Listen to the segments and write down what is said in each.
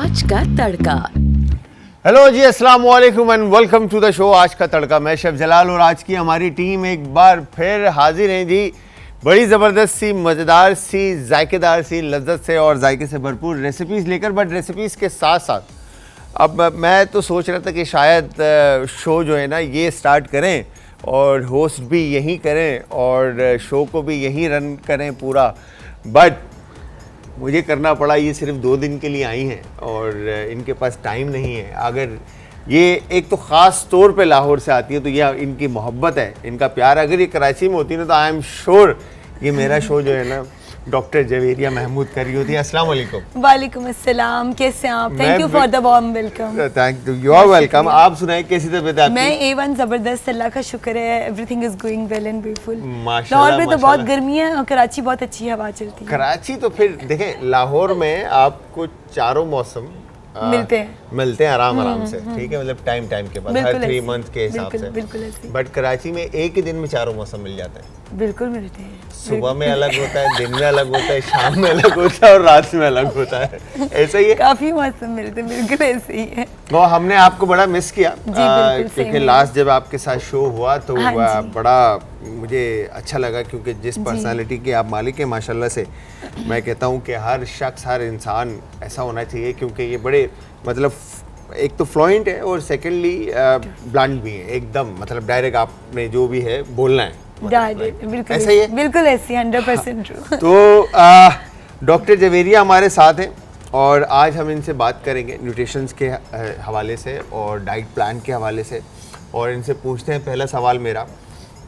आज का तड़का। हेलो जी, अस्सलाम वालेकुम and welcome to the show आज का तड़का। मैं शेफ जलाल और आज की हमारी टीम एक बार फिर हाजिर है जी, बड़ी ज़बरदस्त सी, मज़ेदार सी, जायकेदार सी, लज्जत से और जायके से भरपूर रेसिपीज़ लेकर। बट रेसिपीज़ के साथ साथ अब मैं तो सोच रहा था कि शायद शो जो है ना ये स्टार्ट करें और होस्ट भी यहीं करें और शो को भी यहीं रन करें पूरा, बट मुझे करना पड़ा। ये सिर्फ 2 दिन के लिए आई हैं और इनके पास टाइम नहीं है। अगर ये एक तो ख़ास तौर पे लाहौर से आती है तो ये इनकी मोहब्बत है, इनका प्यार। अगर ये कराची में होती ना तो आई एम श्योर ये मेरा शो जो है ना डॉक्टर जवेरिया महमूद कर रही होती है। अस्सलाम वालेकुम। वालेकुम अस्सलाम, कैसे हैं आप? Thank you for the warm welcome. Thank you, you are welcome. आप सुनाए कैसी तबीयत है आपकी? मैं A1 जबरदस्त, अल्लाह का शुक्र है, everything is going well and beautiful. माशाल्लाह, लाहौर में तो बहुत माशाल्लाह। गर्मी है और कराची बहुत अच्छी हवा चलती है। कराची तो फिर देखें, लाहौर में आपको चारों मौसम मिलते हैं आराम से, ठीक है, मतलब टाइम के बाद, हर 3 मंथ के हिसाब से। बिल्कुल ऐसे। बट कराची में एक ही दिन में चारों मौसम मिल जाते हैं। बिल्कुल मिलते हैं। सुबह में अलग होता है, दिन में अलग होता है, शाम में अलग होता है और रात में अलग होता है। ऐसा ही है, काफी मौसम मिलते हैं, बिल्कुल ऐसे ही है। तो हमने आपको बड़ा मिस किया क्योंकि लास्ट जब आपके साथ शो हुआ तो बड़ा मुझे अच्छा लगा, क्योंकि जिस पर्सनालिटी के आप मालिक हैं माशाल्लाह से, मैं कहता हूँ कि हर शख्स, हर इंसान ऐसा होना चाहिए, क्योंकि ये बड़े मतलब एक तो फ्लुएंट है और सेकेंडली ब्लंट भी है एकदम, मतलब डायरेक्ट आपने जो भी है बोलना है, बिल्कुल ऐसा ही है, बिल्कुल ऐसे 100% ट्रू। तो डॉक्टर जवेरिया हमारे साथ हैं और आज हम इनसे बात करेंगे न्यूट्रिशंस के हवाले से और डाइट प्लान के हवाले से। और इनसे पूछते हैं, पहला सवाल मेरा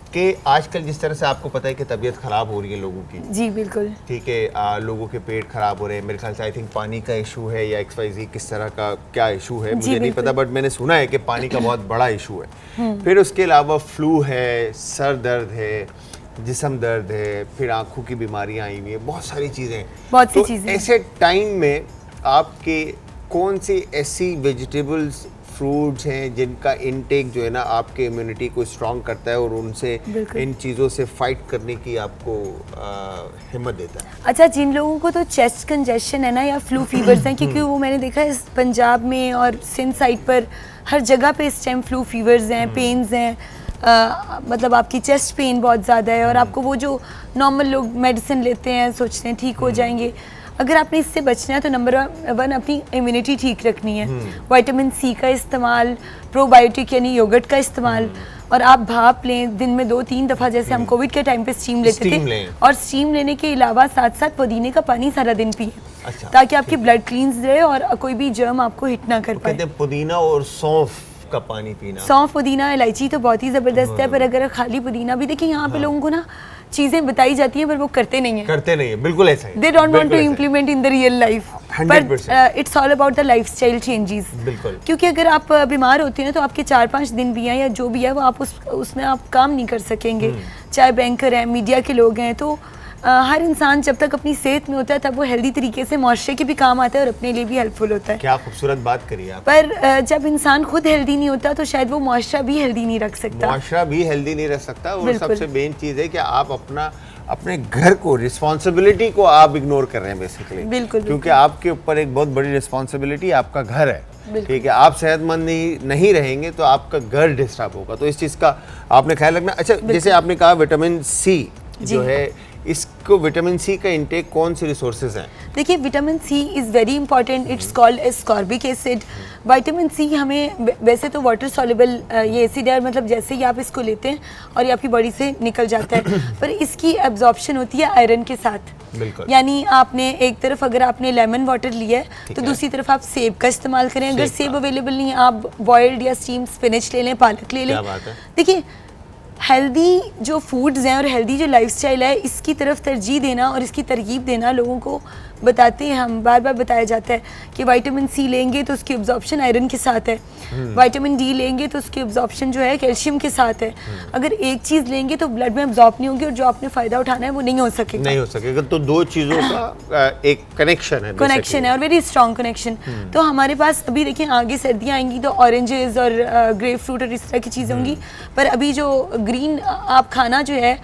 कि आजकल जिस तरह से आपको पता है कि तबीयत ख़राब हो रही है लोगों की, जी बिल्कुल, ठीक है, लोगों के पेट ख़राब हो रहे हैं, मेरे ख्याल से आई थिंक पानी का इशू है या XYZ किस तरह का क्या इशू है मुझे नहीं पता, बट मैंने सुना है कि पानी का बहुत बड़ा इशू है। फिर उसके अलावा फ्लू है, सर दर्द है, जिस्म दर्द है, फिर आँखों की बीमारियाँ आई हुई है, बहुत सारी चीज़ें। बहुत सी चीज़ें। ऐसे टाइम में आपके कौन सी ऐसी वेजिटेबल्स, फ्रूट्स हैं जिनका इनटेक जो है ना आपके इम्यूनिटी को स्ट्रॉन्ग करता है और उनसे इन चीज़ों से फाइट करने की आपको हिम्मत देता है? अच्छा, जिन लोगों को तो चेस्ट कंजेशन है ना या फ्लू फीवर्स हैं, क्योंकि वो मैंने देखा है पंजाब में और सिंध साइड पर हर जगह पे इस टाइम फ्लू फीवर्स हैं, पेन्स हैं, मतलब आपकी चेस्ट पेन बहुत ज़्यादा है और आपको वो जो नॉर्मल लोग मेडिसिन लेते हैं सोचते हैं ठीक हो जाएंगे, अगर आपने इससे बचना है तो नंबर 1 अपनी इम्यूनिटी ठीक रखनी है। विटामिन C का इस्तेमाल, प्रोबायोटिक यानी योगर्ट का इस्तेमाल, और आप भाप लें दिन में 2-3 दफ़ा, जैसे हम कोविड के टाइम पे स्टीम लेते थे, और स्टीम लेने के अलावा साथ साथ पुदीने का पानी सारा दिन पिए। अच्छा, ताकि आपकी ब्लड क्लींस रहे और कोई भी जर्म आपको हिट ना कर पाए। पुदीना और सौंफ का पानी पीना, सौंफ, पुदीना, इलायची तो बहुत ही ज़बरदस्त है, पर अगर खाली पुदीना भी, देखिए यहाँ पे लोगों को ना चीजें बताई जाती हैं पर वो करते नहीं है, बिल्कुल ऐसा है। They don't want to implement in the real life, but it's all about the lifestyle changes। बिल्कुल, क्योंकि अगर आप बीमार होते हैं तो आपके 4-5 दिन भी हैं या जो भी है वो आप उसमें आप काम नहीं कर सकेंगे, चाहे बैंकर हैं, मीडिया के लोग हैं, तो हर इंसान जब तक अपनी सेहत में होता है तब वो हेल्दी तरीके से माशरे के भी काम आता है और अपने लिए भी हेल्पफुल होता है। क्या खूबसूरत बात करी आप। पर जब इंसान खुद हेल्दी नहीं होता तो शायद वो माशरा भी हेल्दी नहीं रख सकता। माशरा भी हेल्दी नहीं रख सकता। और सबसे मेन चीज़ है कि आप अपने घर को, रिस्पॉन्सिबिलिटी को आप इग्नोर कर रहे हैं बेसिकली। बिल्कुल, क्योंकि आपके ऊपर एक बहुत बड़ी रिस्पॉन्सिबिलिटी आपका घर है, ठीक है। आप सेहतमंद नहीं रहेंगे तो आपका घर डिस्टर्ब होगा, तो इस चीज़ का आपने ख्याल रखना। अच्छा, जैसे आपने कहा विटामिन C जो है, इसको विटामिन C का इंटेक कौन से रिसोर्सेज हैं? देखिए, vitamin C is very important, it's called ascorbic acid. Vitamin C हमें वैसे तो वाटर सॉल्युबल ये एसिड है, मतलब जैसे ही आप इसको लेते हैं और ये आपकी बॉडी से निकल जाता है, पर इसकी एब्जॉर्प्शन होती है आयरन के साथ। बिल्कुल। यानी आपने एक तरफ अगर आपने लेमन वाटर लिया है तो दूसरी तरफ आप सेब का इस्तेमाल करें। अगर सेब अवेलेबल नहीं है, आप बॉयल्ड या स्टीम स्पिनच ले लें, पालक ले लें। देखिए, हेल्दी जो फूड्स हैं और हेल्दी जो लाइफस्टाइल है, इसकी तरफ तरजीह देना और इसकी तरगीब देना लोगों को बताते हैं हम, बार बार बताया जाता है कि विटामिन C लेंगे तो उसकी एब्जॉर्प्शन आयरन के साथ है, विटामिन D लेंगे तो उसकी एब्जॉर्प्शन जो है कैल्शियम के साथ है। अगर एक चीज़ लेंगे तो ब्लड में एब्जॉर्ब नहीं होगी और जो आपने फ़ायदा उठाना है वो नहीं हो सकेगा। तो दो चीज़ों का एक कनेक्शन है और वेरी स्ट्रॉन्ग कनेक्शन। तो हमारे पास अभी देखिए आगे सर्दियाँ आएंगी तो ऑरेंजेस और ग्रेप फ्रूट और इस तरह की चीज़ें होंगी, पर अभी जो ग्रीन आप खाना जो है,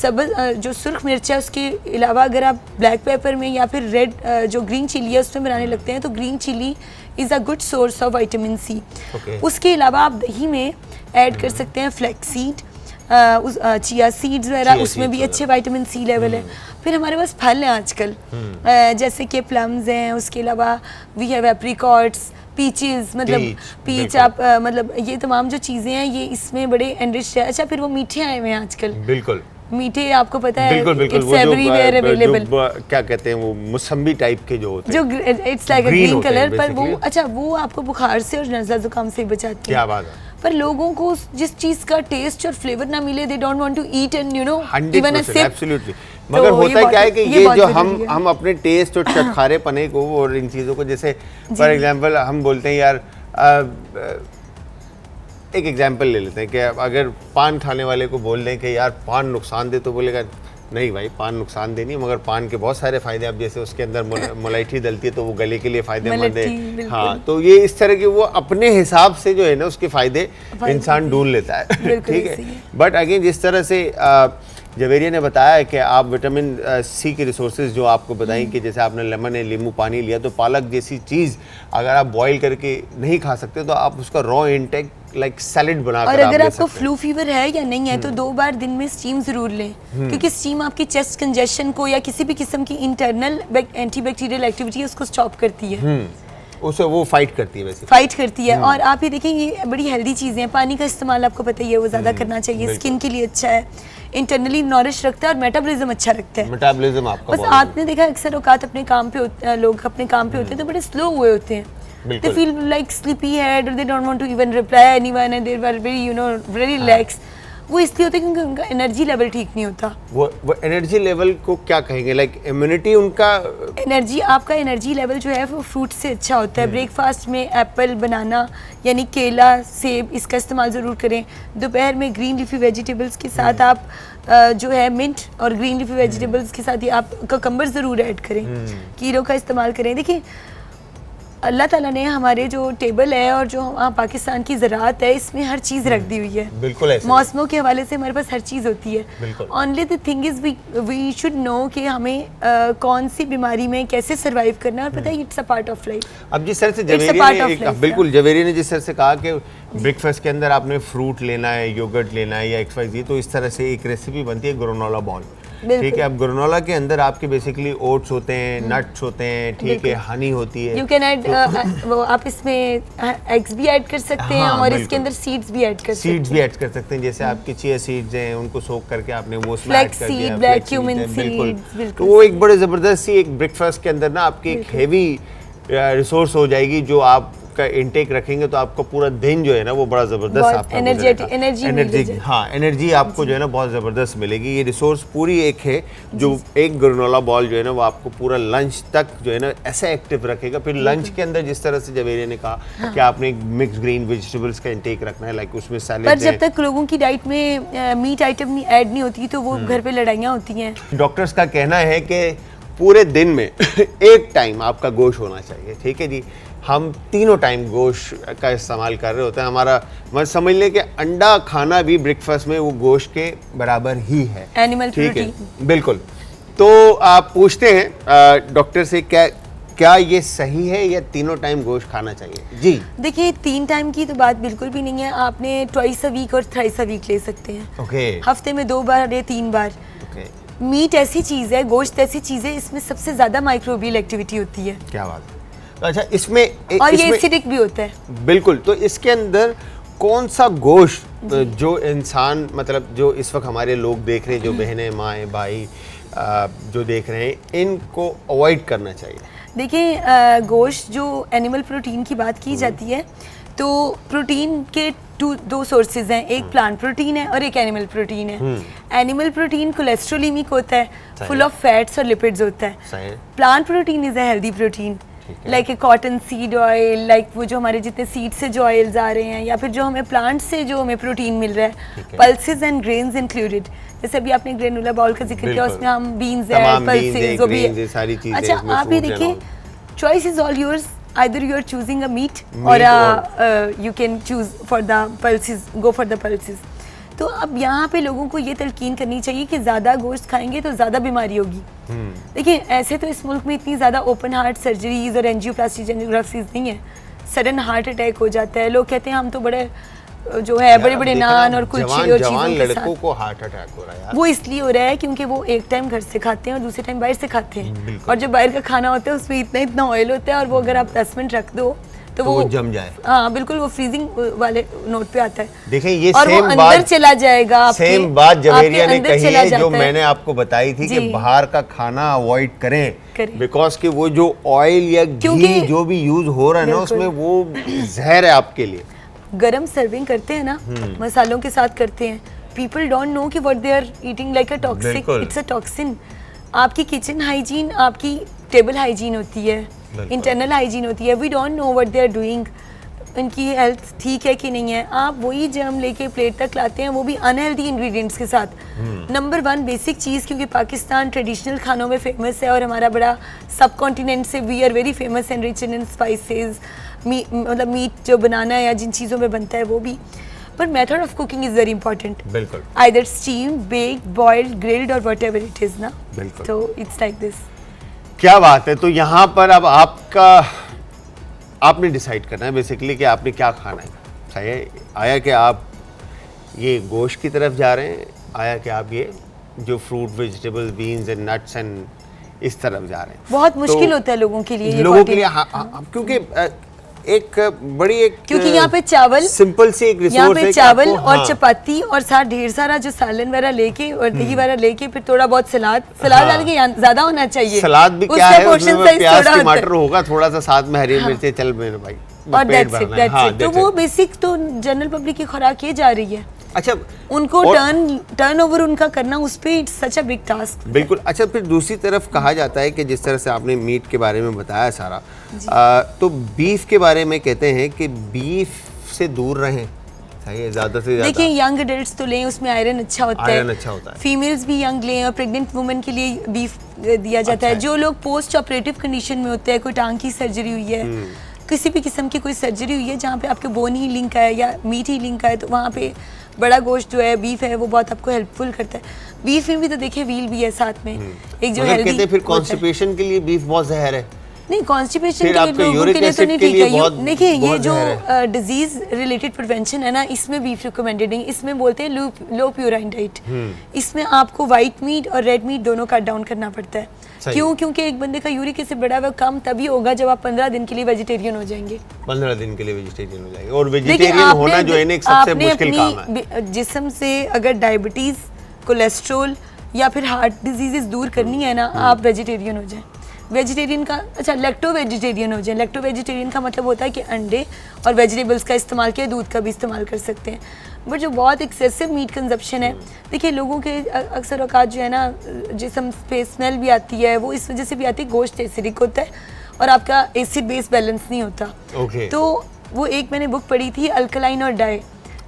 सब जो सुर्ख मिर्च है उसके अलावा अगर आप ब्लैक पेपर में या फिर रेड जो ग्रीन चिली है उसमें बनाने लगते हैं, तो green chilli is a good source of vitamin C. उसके अलावा आप दही में ऐड कर सकते हैं फ्लैक्स सीड, चिया सीड्स वगैरह, उसमें भी अच्छे विटामिन सी लेवल है। फिर हमारे पास फल हैं आजकल, जैसे कि प्लम्स हैं, उसके अलावा वी हैव एप्रिकॉट्स, पीचेस, मतलब पीच आप मतलब ये तमाम जो चीज़ें हैं ये इसमें बड़े एनरिच है। अच्छा, फिर वो मीठे आए हुए हैं आजकल, बिल्कुल मीठे, आपको पता है बिल्कुल इट्स एवरीवेयर अवेलेबल, क्या कहते हैं वो मौसम्बी टाइप के जो होते जो it's like a green colour, पर वो basically। अच्छा वो आपको बुखार से और नज़ला जुकाम से बचाती है। क्या बात है। पर लोगों को जिस चीज़ का टेस्ट और फ्लेवर ना मिले, they don't want to eat and you know 100% absolutely. मगर होता है क्या है कि ये जो हम अपने टेस्ट और चटखारे पने को और इन चीज़ों को, जैसे फॉर एग्जांपल हम बोलते हैं यार, एक एग्जांपल ले लेते हैं कि अगर पान खाने वाले को बोल दें कि यार पान नुकसान दे, तो बोलेगा नहीं भाई पान नुकसान दे नहीं, मगर पान के बहुत सारे फायदे, अब जैसे उसके अंदर मोलाइठी डलती है तो वो गले के लिए फायदेमंद है। हाँ, तो ये इस तरह के वो अपने हिसाब से जो है ना उसके फायदे इंसान ढूंढ लेता है। ठीक है, बट अगेन जिस तरह से जवेरिया ने बताया कि आप विटामिन सी के रिसोर्सेज जो आपको बताएं कि जैसे आपने लेमन है, नींबू पानी लिया, तो पालक जैसी चीज़ अगर आप बॉईल करके नहीं खा सकते तो आप उसका रॉ इंटेक लाइक सैलेड बना कर, और अगर आपको फ्लू फीवर है या नहीं है तो 2 बार दिन में स्टीम जरूर लें, क्योंकि स्टीम आपकी चेस्ट कंजेशन को या किसी भी किस्म की इंटरनल एंटीबैक्टीरियल एक्टिविटी है उसको स्टॉप करती है, उसे वो फाइट करती है, वैसे फाइट करती है। और आप ये देखें ये बड़ी हेल्दी चीज़ें हैं, पानी का इस्तेमाल आपको पता ही है वो ज़्यादा करना चाहिए, स्किन के लिए अच्छा है, इंटरनली नॉरिश रखता है और मेटाबॉलिज्म अच्छा रखता है। मेटाबॉलिज्म आपका बस आपने देखा अक्सर औकात अपने काम पे लोग अपने काम पे होते हैं तो बड़े स्लो हुए होते हैं, they feel like sleepy head or they don't want to even reply anyone and they were very you know very relaxed। वो इसलिए होता है क्योंकि उनका एनर्जी लेवल ठीक नहीं होता। वो एनर्जी लेवल को क्या कहेंगे, लाइक इम्यूनिटी उनका, एनर्जी, आपका एनर्जी लेवल जो है वो फ्रूट से अच्छा होता है। ब्रेकफास्ट में एप्पल, बनाना यानी केला, सेब, इसका इस्तेमाल ज़रूर करें। दोपहर में ग्रीन लीफी वेजिटेबल्स के साथ आप जो है मिंट और ग्रीन लीफी वेजिटेबल्स के साथ ही आप ककम्बर ज़रूर ऐड करें, कीड़ों का इस्तेमाल करें। देखिए अल्लाह ताला ने हमारे जो टेबल है और जो पाकिस्तान की ज़राअत है इसमें हर चीज़ रख दी हुई है, बिल्कुल ऐसे मौसमों के हवाले से हमारे पास हर चीज़ होती है। Only the thing is we should know कि हमें कौन सी बीमारी में कैसे सर्वाइव करना है, और पता है it's a part of life. अब जिस तरह से जवेरी ने बिल्कुल जवेरी ने जिस तरह से कहा कि ब्रेकफास्ट के अंदर आपने फ्रूट लेना है, योगर्ट लेना है या XYZ, तो इस तरह से एक रेसिपी बनती है ग्रेनोला बॉल। ठीक है, अब ग्रेनोला के अंदर आपके बेसिकली ओट्स होते हैं, नट्स होते हैं, ठीक है, हनी होती है, यू कैन ऐड वो आप इसमें एग्स भी ऐड कर सकते हैं और इसके अंदर सीड्स भी ऐड कर सकते हैं, जैसे आपके चिया सीड्स हैं उनको सोक करके आपने वो उसमें ऐड कर दिया, ब्लैक क्यूमिन बिल्कुल, तो वो एक बड़े ज़बरदस्त सी एक ब्रेकफास्ट के अंदर ना आपकी एक हेवी रिसोर्स हो जाएगी, जो आप का इंटेक रखेंगे तो आपका पूरा दिन जो है ना वो बड़ा ज़बरदस्त आपका एनर्जी आपको जो है ना बहुत ज़बरदस्त मिलेगी। ये रिसोर्स पूरी एक है जो एक ग्रेनोला बॉल जो है ना वो आपको पूरा लंच तक जो है ना ऐसा एक्टिव रखेगा। फिर लंच के अंदर जिस तरह से जवेरिया ने कहा कि आपने मिक्स ग्रीन वेजिटेबल्स का इंटेक रखना है, लाइक उसमें सैलेड, पर जब तक लोगों की डाइट में मीट आइटम ऐड नहीं होती तो वो घर पे लड़ाइयाँ होती हैं। डॉक्टर्स का कहना है कि पूरे दिन में एक टाइम आपका गोश्त होना चाहिए। ठीक है जी, हम तीनों टाइम गोश्त का इस्तेमाल कर रहे होते हैं। हमारा मतलब समझ लें कि अंडा खाना भी ब्रेकफास्ट में वो गोश्त के बराबर ही है, एनिमल प्रोटीन, बिल्कुल। तो आप पूछते हैं डॉक्टर से क्या ये सही है या तीनों टाइम गोश्त खाना चाहिए? जी देखिए 3 टाइम की तो बात बिल्कुल भी नहीं है, आपने ट्वाइस अ वीक और थ्राइस अ वीक ले सकते हैं। ओके, हफ्ते में 2 बार या 3 बार। मीट ऐसी चीज़ है, गोश्त ऐसी चीज़ है, इसमें सबसे ज़्यादा माइक्रोबियल एक्टिविटी होती है। क्या बात है। तो अच्छा इसमें और ये एसिडिक भी होता है, बिल्कुल। तो इसके अंदर कौन सा गोश्त जो इंसान मतलब जो इस वक्त हमारे लोग देख रहे हैं, जो बहनें, माएँ, भाई जो देख रहे हैं, इनको अवॉइड करना चाहिए? देखिए गोश्त जो एनिमल प्रोटीन की बात की जाती है तो प्रोटीन के 2 सोर्सेज हैं, एक प्लांट प्रोटीन है और एक एनिमल प्रोटीन है। एनिमल प्रोटीन कोलेस्ट्रोलिमिक होता है, फुल ऑफ फैट्स और लिपिड्स होता है। Plant protein is a healthy protein, like cotton seed oil, like वो जो हमारे जितने सीड से जो ऑयल्स आ रहे हैं या फिर जो हमें प्लांट से जो हमें प्रोटीन मिल रहा है, पल्सेस एंड ग्रेन्स इंक्लूडेड। जैसे अभी आपने ग्रेनुला बाउल का जिक्र किया, उसमें हम बीन्स है, पल्सेस, वो भी है। अच्छा आप ये देखिए, choice is all yours, either you are choosing a meat or you can choose for the pulses, go for the pulses। तो अब यहाँ पे लोगों को ये तलकीन करनी चाहिए कि ज़्यादा गोश्त खाएंगे तो ज़्यादा बीमारी होगी। देखिए ऐसे तो इस मुल्क में इतनी ज़्यादा ओपन हार्ट सर्जरीज और एंजियोप्लास्टी एंजियोग्राफीज नहीं है, सडन हार्ट अटैक हो जाता है। लोग कहते हैं हम तो बड़े जो है बड़े बड़े नान और कुछ और चीज़ों के लड़कों साथ, को हार्ट अटैक हो रहा है यार। वो इसलिए हो रहा है क्योंकि वो एक टाइम घर से खाते हैं और दूसरे टाइम बाहर से खाते हैं, और जो बाहर का खाना होता है उसमें इतना इतना ऑयल होता है, और वो अगर आप 10 मिनट रख दो तो वो जम जाए। हाँ बिल्कुल, वो फ्रीजिंग वाले नोट पे आता है। देखें ये और सेम वो बात अंदर चला जाएगा, सेम बात जवेरिया ने अंदर कही चला है जो जाता है। मैंने आपको बताई थी कि जी। बाहर का खाना अवॉइड करें, करें। बिकॉज कि वो जो ऑयल या घी क्योंकि- जो भी यूज हो रहा है ना बिल्कुल। उसमें वो जहर है आपके लिए। गरम सर्विंग करते हैं ना, मसालों के साथ करते हैं, पीपल डोंट नो कि what they are eating like a toxic, बिल्कुल। It's a toxin. आपकी किचन हाइजीन आपकी टेबल हाइजीन होती है, इंटरनल हाइजीन होती है, we don't know what they are doing, इनकी हेल्थ ठीक है कि नहीं है। आप वही जर्म लेके प्लेट तक लाते हैं, वो भी अनहेल्दी इंग्रेडिएंट्स के साथ। नंबर 1 बेसिक चीज़, क्योंकि पाकिस्तान ट्रेडिशनल खानों में फेमस है और हमारा बड़ा सब कॉन्टिनेंट से we are very famous and rich in spices, मतलब मीट जो बनाना है या जिन चीज़ों में बनता है वो भी, but method of cooking is very important. बिल्कुल, either steam, bake, boiled, grilled और वट एवर इट इज़ ना। बिल्कुल। तो इट्स लाइक दिस। क्या बात है। तो यहाँ पर अब आपने डिसाइड करना है बेसिकली कि आपने क्या खाना है। सही है, आया कि आप ये गोश्त की तरफ जा रहे हैं, आया कि आप ये जो fruit, vegetable, beans and nuts and इस तरफ जा रहे हैं। बहुत मुश्किल तो होता है लोगों के लिए ये लोगों के protein। लिए हाँ, क्योंकि एक बड़ी एक क्योंकि यहाँ पे चावल, सिंपल सी एक यहाँ रिसोर्स पे है कि चावल आपको, और हाँ, चपाती और साथ ढेर सारा जो सालन वगैरह लेके और दही वगैरह लेके फिर थोड़ा बहुत सलाद डाल के ज्यादा होना चाहिए। सलाद भी क्या उसका है, portion उसमें size प्याज थोड़ा होता टमाटर है। होगा, थोड़ा सा साथ में हरी मिर्ची, चल मेरे भाई और पेट that's it, भरना है। that's हाँ, it। तो that's वो it। बेसिक तो जनरल पब्लिक की खुराक ये जा रही है, अच्छा, उनको और- टर्न ओवर उनका करना उस पे it's such a big task. बिल्कुल। अच्छा, फिर दूसरी तरफ कहा जाता है कि जिस तरह से आपने मीट के बारे में बताया सारा, तो बीफ के बारे में कहते हैं कि बीफ से दूर रहें, सही है, ज़्यादा से ज़्यादा। देखिए यंग एडल्ट्स तो लें, उसमें आयरन अच्छा होता है, आयरन अच्छा होता है। फीमेल्स भी यंग लें, और प्रेग्नेंट वुमेन के लिए बीफ दिया जाता अच्छा है। है। जो लोग पोस्ट ऑपरेटिव कंडीशन में होते हैं, कोई टांग की सर्जरी हुई है, किसी भी किस्म की कोई सर्जरी हुई है जहाँ पे आपके बोन हीलिंग का है या मीट हीलिंग का है, तो वहाँ पे बड़ा गोश्त जो है बीफ है वो बहुत आपको हेल्पफुल करता है। बीफ में भी तो देखिए व्हील भी है साथ में, एक जो मगर हेल्दी कहते हैं फिर कॉन्स्टिपेशन के लिए बीफ बहुत जहर है। नहीं, कॉन्स्टिपेशन फिर के आपके लोगों यूरिक के लिए तो एसिड नहीं के ठीक लिए है। बहुत- देखिए ये बहुत जो जहर डिजीज रिलेटेड प्रिवेंशन है ना, इसमें बीफ रिकमेंडेड है। इसमें बोलते हैं लो प्यूराइन डाइट। इसमें आपको वाइट मीट और रेड मीट दोनों कट डाउन करना पड़ता है। सही। क्यों? क्योंकि एक बंदे का यूरिक एसिड बढ़ा हुआ कम तभी होगा जब आप 15 दिन के लिए वेजिटेरियन हो जाएंगे। 15 दिन के लिए वेजिटेरियन हो जाएंगे, और देखिए, वेजिटेरियन होना जो है ना एक सबसे आपने मुश्किल काम है। अपनी जिस्म से अगर डायबिटीज, कोलेस्ट्रोल या फिर हार्ट डिजीजेस दूर करनी है ना, आप वेजिटेरियन हो जाएं। वेजिटेरियन का अच्छा, लेक्टो वेजिटेरियन हो जाए। लेक्टो वेजिटेरियन का मतलब होता है कि अंडे और वेजिटेबल्स का इस्तेमाल किया, दूध का भी इस्तेमाल कर सकते हैं। बट जो बहुत एक्सेसिव मीट कंजप्शन है, देखिए लोगों के अक्सर औकात जो है ना, जिसम पे स्मेल भी आती है, वो इस वजह से भी आती है, गोश्त एसिडिक होता है और आपका एसिड बेस बैलेंस नहीं होता। ओके। तो वो एक मैंने बुक पढ़ी थी, अल्कलाइन और डाई।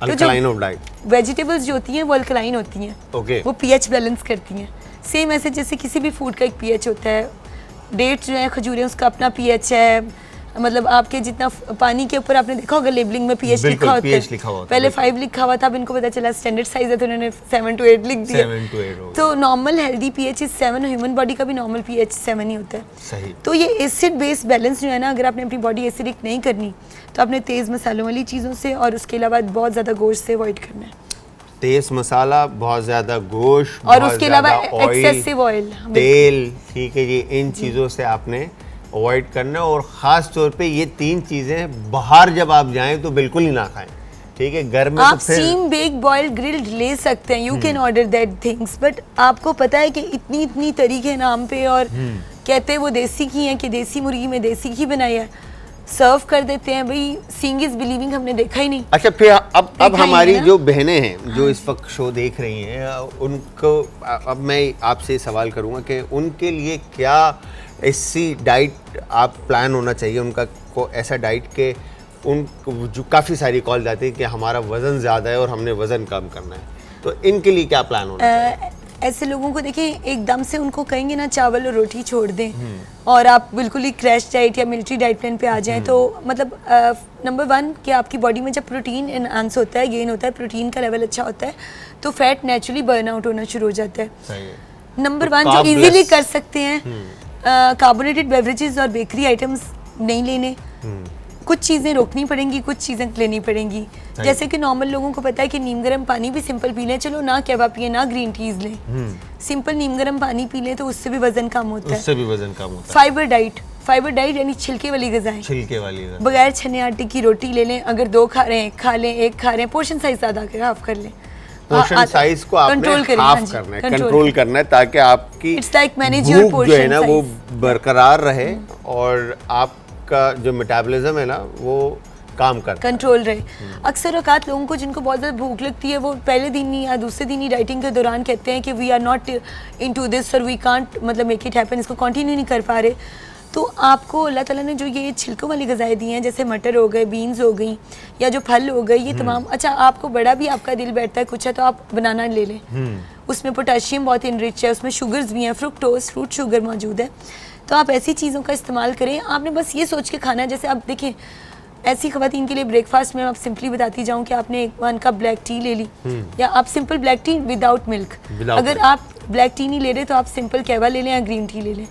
Alkaline of diet. वेजिटेबल्स जो होती हैं वो अल्कलाइन होती हैं, ओके। वो पीएच बैलेंस करती हैं। सेम ऐसे जैसे किसी भी फूड का एक पीएच होता है। डेट्स जो है, खजूरें, उसका अपना पीएच है। मतलब आपके जितना पानी के ऊपर आपने देखा होगा लेबलिंग में पीएच बिल्कुल, लिखा होता pH है। लिखा हुआ होता है, पहले बिल्कुल। 5 लिखा हुआ था, अब इनको पता चला स्टैंडर्ड साइज है तो उन्होंने 7 to 8 लिख दिया। 7 to 8 हो तो normal healthy pH is 7, human body का भी नॉर्मल पीएच 7 ही होता है। सही। तो ये एसिड बेस बैलेंस जो है ना, अगर आपने अपनी बॉडी एसिडिक नहीं करनी तो आपने तेज़ मसालों वाली चीज़ों से और उसके अलावा बहुत ज़्यादा गोश्त से अवॉइड करना है। तेज मसाला, बहुत ज्यादा गोश्त, और बहुत उसके अलावा ज्यादा ऑयल, एक्सेसिव ऑयल, तेल, ठीक है जी, इन चीज़ों से आपने अवॉइड करना है। और ख़ास तौर पे ये 3 चीज़ें बाहर जब आप जाएं तो बिल्कुल ही ना खाएं, ठीक है। घर में आप तो फिर स्टीम, बेक, बॉइल्ड, ग्रिल्ड ले सकते हैं, you can order that things, but आपको पता है कि इतनी तरीके नाम पे, और कहते हैं वो देसी घी है कि देसी मुर्गी में देसी घी बनाया है, सर्व कर देते हैं। भाई सीइंग इज बिलीविंग हमने देखा ही नहीं। अच्छा, फिर अब देखा ही हमारी है ना? जो बहनें हैं जो इस वक्त शो देख रही हैं, उनको अब मैं आपसे सवाल करूंगा कि उनके लिए क्या ऐसी डाइट आप प्लान होना चाहिए उनका, को ऐसा डाइट के उन जो काफ़ी सारी कॉल जाती है कि हमारा वज़न ज़्यादा है और हमने वज़न कम करना है, तो इनके लिए क्या प्लान होना चाहिए? ऐसे लोगों को देखें एकदम से उनको कहेंगे ना चावल और रोटी छोड़ दें और आप बिल्कुल ही क्रैश डाइट या मिलिट्री डाइट प्लान पे आ जाएं तो मतलब नंबर 1 कि आपकी बॉडी में जब प्रोटीन एनहांस होता है, गेन होता है, प्रोटीन का लेवल अच्छा होता है तो फैट नेचुरली बर्न आउट होना शुरू हो जाता है। सही है। नंबर तो 1 जो carb इजीली less। कर सकते हैं कार्बोनेटेड बेवरेजेस और बेकरी आइटम्स नहीं लेने। कुछ चीज़ें रोकनी पड़ेंगी, कुछ चीज़ें लेनी पड़ेंगी। जैसे कि नॉर्मल लोगों को पता है कि नीम गर्म पानी भी सिंपल पी लें, चलो ना कहवा पिए ना ग्रीन टीज लें, सिंपल नीम गर्म पानी पी लें तो उससे भी वजन कम होता है। उससे भी वजन कम होता है। फाइबर डाइट यानी छिलके वाली गजाएं, छिलके वाली है। बगैर छने आटे की रोटी ले लें, अगर 2 खा रहे हैं खा लें, 1 खा रहे हैं पोर्शन साइज ज़्यादा कर हाफ कर लें। पोर्शन साइज को आपने कंट्रोल करें, हाफ हाँ जी, करना है, कंट्रोल कंट्रोल करना है ताकि आपकी It's like manage your भूख जो है portion ना वो size। बरकरार रहे और आपका जो मेटाबॉलिज्म है ना वो काम करता है। कंट्रोल रहे। अक्सर औकात लोगों को जिनको बहुत ज़्यादा भूख लगती है वो पहले दिन ही या दूसरे दिन ही डाइटिंग के दौरान कहते हैं कि we are not into this और वी कांट मतलब मेक इट हैपन, इसको कंटिन्यू नहीं कर पा रहे। तो आपको अल्लाह ताला ने जो ये छिलकों वाली गज़ाएं दी हैं जैसे मटर हो गए, बीन्स हो गई या जो फल हो गए, ये तमाम अच्छा आपको बड़ा भी आपका दिल बैठता है कुछ है तो आप बनाना ले लें, उसमें पोटेशियम बहुत इनरिच है, उसमें शुगर्स भी हैं, फ्रुक्टोज फ्रूट शुगर मौजूद है, तो आप ऐसी चीज़ों का इस्तेमाल करें। आपने बस ये सोच के खाना है, जैसे आप देखें ऐसी खवातीन के लिए ब्रेकफास्ट में आप सिंपली बताती जाऊं कि आपने 1 कप ब्लैक टी ले ली या आप simple black T without milk, अगर आप ब्लैक टी नहीं ले रहे तो आप सिंपल कहवा ले लें या ग्रीन टी ले लें,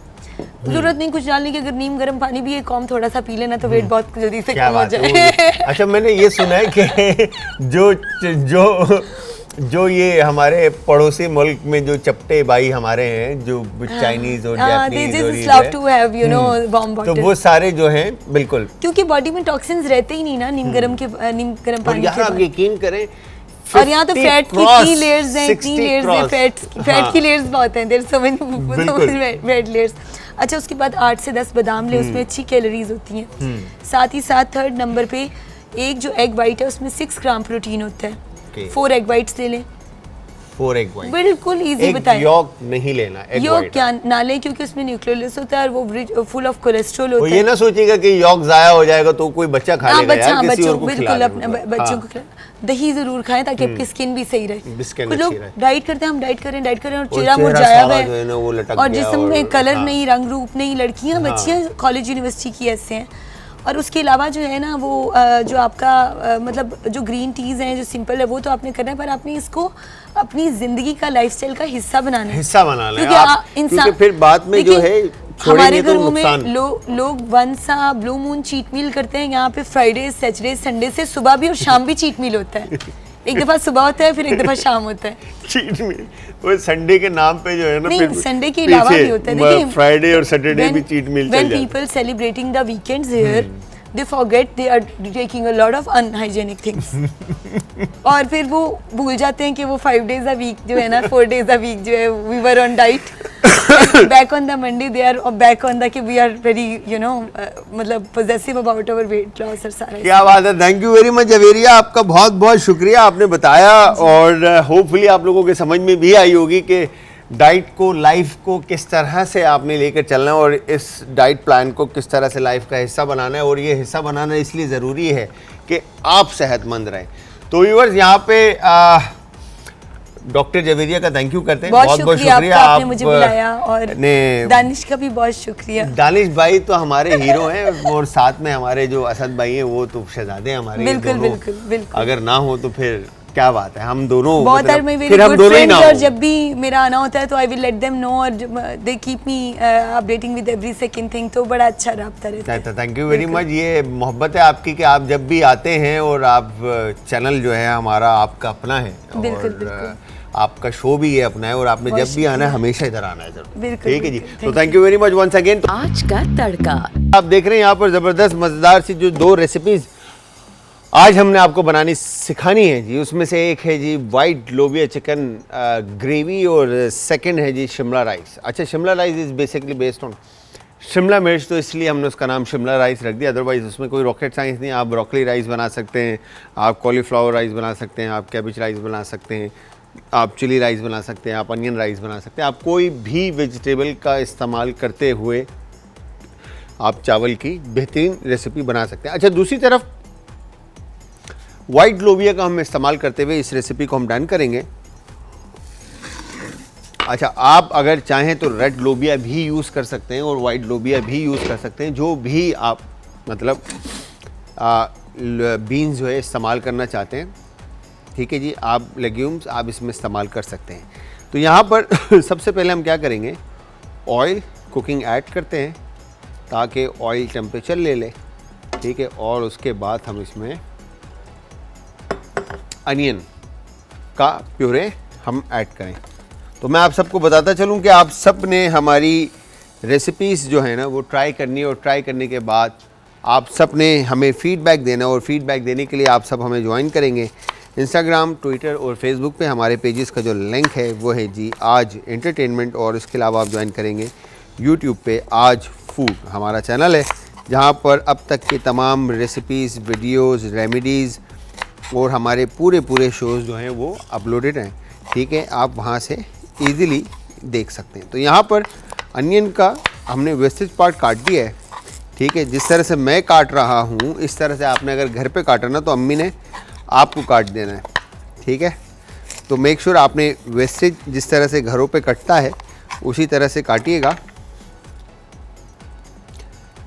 जरूरत नहीं कुछ डालने की। अगर नीम गर्म पानी भी एक कॉम थोड़ा सा पी लेना तो वेट बहुत जल्दी से कम हो जाए। अच्छा मैंने ये सुना है कि जो ये हमारे पड़ोसी मुल्क में जो चपटे भाई हमारे हैं जो चाइनीज और जापानीज और तो वो सारे जो हैं बिल्कुल क्योंकि बॉडी में टॉक्सिन्स रहते ही नहीं ना नीम गर्म पानी के। आप यकीन करें और यहाँ तो फैट की 3 लेयर्स हैं, 3 लेयर्स हैं, फैट की लेयर्स बहुत हैं, there so many fat layers. अच्छा उसके बाद 8 से 10 बादाम ले, उसमें अच्छी कैलोरीज होती हैं। साथ ही साथ 3rd नंबर पे एक जो एग वाइट है उसमें 6 ग्राम प्रोटीन होता है। 4 एग वाइट्स ले लें। 4 एग वाइट बिल्कुल इजी बताएं। यॉक नहीं लेना, एग यॉक वाइट क्या ना लें क्योंकि उसमें न्यूक्लियोलस होता है और वो फुल ऑफ कोलेस्ट्रॉल होता है। ये ना सोचिएगा कि यॉक जाया हो जाएगा तो कोई बच्चा खा लेगा यार, किसी और को खिला बिल्कुल अपने बच्चों को खिला। दही जरूर खाएं ताकि आपकी स्किन भी सही रहे। कुछ लोग डाइट करते हैं, हम डाइट करें और चेहरा मुरझाया हुआ है और जिस्म में कलर नहीं, रंग रूप नहीं, लड़कियां बच्चियां कॉलेज यूनिवर्सिटी की ऐसे हैं। और उसके अलावा जो है ना वो जो आपका मतलब जो ग्रीन टीज़ हैं जो सिंपल है वो तो आपने करना है, पर आपने इसको अपनी ज़िंदगी का लाइफस्टाइल का हिस्सा बनाना है, क्योंकि फिर बाद में जो है हमारे घरों में लोग वंसा ब्लू मून चीट मील करते हैं, यहाँ पे फ्राइडे सैटरडे संडे से सुबह भी और शाम भी चीट मील होता है। एक दफा सुबह होता है फिर एक दफा शाम होता है चीट मील। वो संडे के नाम पे जो है ना नहीं संडे के अलावा भी होता है। देखिए फ्राइडे और सैटरडे भी चीट मील चल जाता है। When people celebrating the weekends here, they forget they are taking a lot of unhygienic things. और फिर वो भूल जाते हैं कि वो 5 days a week जो है ना 4 days a week जो है we were on diet. Back on the Monday they are back on the कि we are very मतलब possessive about our weight loss और सारा। क्या बात है, thank you very much Javeria, आपका बहुत बहुत शुक्रिया, आपने बताया और होपफुली आप लोगों के समझ में भी आई होगी कि डाइट को लाइफ को किस तरह से आपने लेकर चलना है और इस डाइट प्लान को किस तरह से लाइफ का हिस्सा बनाना है। और ये हिस्सा बनाना इसलिए ज़रूरी है कि आप सेहतमंद रहें। तो व्यूअर्स यहाँ पे डॉक्टर जवेरिया का थैंक यू करते हैं, बहुत बहुत शुक्रिया आपने मुझे बुलाया और दानिश का भी बहुत शुक्रिया। दानिश भाई तो हमारे हीरो हैं और साथ में हमारे जो असद भाई हैं वो तो शहजादे हमारे। बिल्कुल अगर ना हो तो फिर क्या बात है, हम दोनों बहुत मतलब, फिर हम दोनों ही ना और जब भी मेरा आना होता है तो I will let them know और they keep me updating with every second thing, तो बड़ा अच्छा रहा रहता है। Thank you very much. ये मोहब्बत है आपकी कि आप जब भी आते हैं और आप चैनल जो है हमारा आपका अपना है और आपका शो भी ये अपना है और आपने जब भी आना है हमेशा इधर आना है जरूर। ठीक है जी, तो thank you very much once again. आज का तड़का आप देख रहे हैं यहाँ पर जबरदस्त मजेदार सी जो 2 रेसिपीज आज हमने आपको बनानी सिखानी है जी। उसमें से एक है जी वाइट लोबिया चिकन ग्रेवी और सेकंड है जी शिमला राइस। अच्छा, Shimla rice is basically based on Shimla मिर्च, तो इसलिए हमने उसका नाम शिमला राइस रख दिया। अदरवाइज़ उसमें कोई रॉकेट साइंस नहीं। आप ब्रोकली राइस बना सकते हैं, आप कॉलीफ्लावर राइस बना सकते हैं, आप कैबेज राइस बना सकते हैं, आप चिली राइस बना सकते हैं, आप अनियन राइस बना सकते हैं। आप कोई भी वेजिटेबल का इस्तेमाल करते हुए आप चावल की बेहतरीन रेसिपी बना सकते हैं। अच्छा, दूसरी तरफ वाइट लोबिया का हम इस्तेमाल करते हुए इस रेसिपी को हम डन करेंगे। अच्छा, आप अगर चाहें तो रेड लोबिया भी यूज़ कर सकते हैं और वाइट लोबिया भी यूज़ कर सकते हैं, जो भी आप मतलब बीन्स जो है इस्तेमाल करना चाहते हैं। ठीक है जी, आप लेग्यूम्स आप इसमें इस्तेमाल कर सकते हैं। तो यहाँ पर सबसे पहले हम क्या करेंगे, ऑयल कुकिंग ऐड करते हैं ताकि ऑयल टेम्परेचर ले ले। ठीक है, और उसके बाद हम इसमें अनियन का प्यूरे हम ऐड करें। तो मैं आप सबको बताता चलूं कि आप सब ने हमारी रेसिपीज़ जो है ना वो ट्राई करनी है, और ट्राई करने के बाद आप सब ने हमें फ़ीडबैक देना, और फ़ीडबैक देने के लिए आप सब हमें ज्वाइन करेंगे इंस्टाग्राम, ट्विटर और फेसबुक पे। हमारे पेजेस का जो लिंक है वो है जी आज एंटरटेनमेंट, और इसके अलावा आप ज्वाइन करेंगे यूट्यूब पे आज फूड हमारा चैनल है, जहाँ पर अब तक के तमाम रेसिपीज़, वीडियोज़, रेमेडीज़ और हमारे पूरे शोज़ जो हैं वो अपलोडेड हैं। ठीक है, आप वहाँ से ईज़िली देख सकते हैं। तो यहाँ पर अनियन का हमने वेस्टेज पार्ट काट दिया है। ठीक है, जिस तरह से मैं काट रहा हूँ इस तरह से आपने अगर घर पे काटा ना तो अम्मी ने आपको काट देना है। ठीक है, तो मेक श्योर आपने वेस्टेज जिस तरह से घरों पे कटता है उसी तरह से काटिएगा,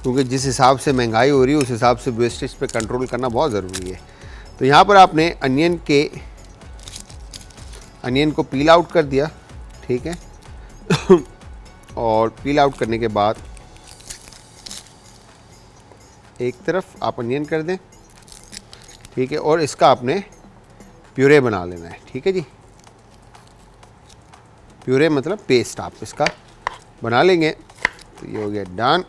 क्योंकि जिस हिसाब से महंगाई हो रही है उस हिसाब से वेस्टेज पे कंट्रोल करना बहुत ज़रूरी है। तो यहाँ पर आपने अनियन को पील आउट कर दिया। ठीक है और पील आउट करने के बाद एक तरफ आप अनियन कर दें। ठीक है, और इसका आपने प्यूरे बना लेना है। ठीक है जी, प्यूरे मतलब पेस्ट आप इसका बना लेंगे। तो ये हो गया डन।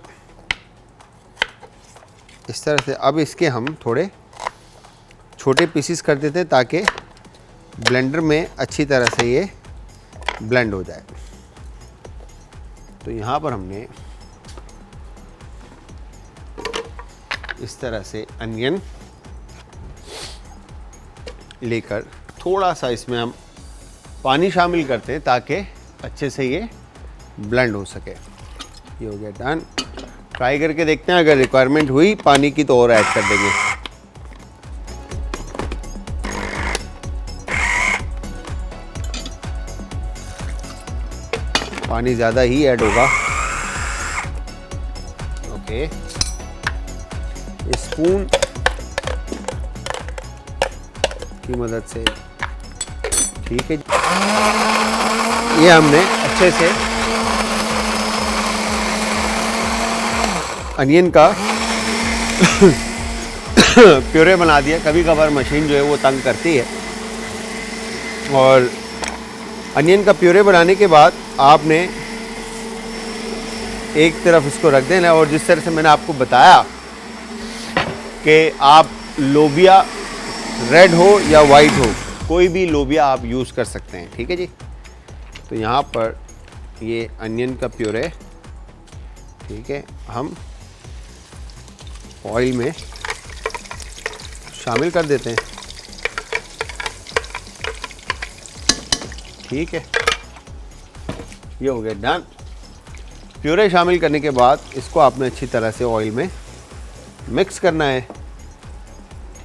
इस तरह से अब इसके हम थोड़े छोटे पीसीस कर देते हैं ताकि ब्लेंडर में अच्छी तरह से ये ब्लेंड हो जाए। तो यहाँ पर हमने इस तरह से अनियन लेकर थोड़ा सा इसमें हम पानी शामिल करते हैं ताकि अच्छे से ये ब्लेंड हो सके। ये हो गया डन। ट्राई करके देखते हैं, अगर रिक्वायरमेंट हुई पानी की तो और ऐड कर देंगे। पानी ज़्यादा ही ऐड होगा। ओके, स्पून की मदद से। ठीक है, ये हमने अच्छे से अनियन का प्यूरे बना दिया। कभी कभार मशीन जो है वो तंग करती है। और अनियन का प्यूरे बनाने के बाद आपने एक तरफ इसको रख देना, और जिस तरह से मैंने आपको बताया कि आप लोबिया रेड हो या वाइट हो, कोई भी लोबिया आप यूज़ कर सकते हैं। ठीक है जी, तो यहाँ पर ये अनियन का प्यूरे, ठीक है, हम ऑयल में शामिल कर देते हैं। ठीक है, ये हो गया डन। प्यूरे शामिल करने के बाद इसको आपने अच्छी तरह से ऑयल में मिक्स करना है।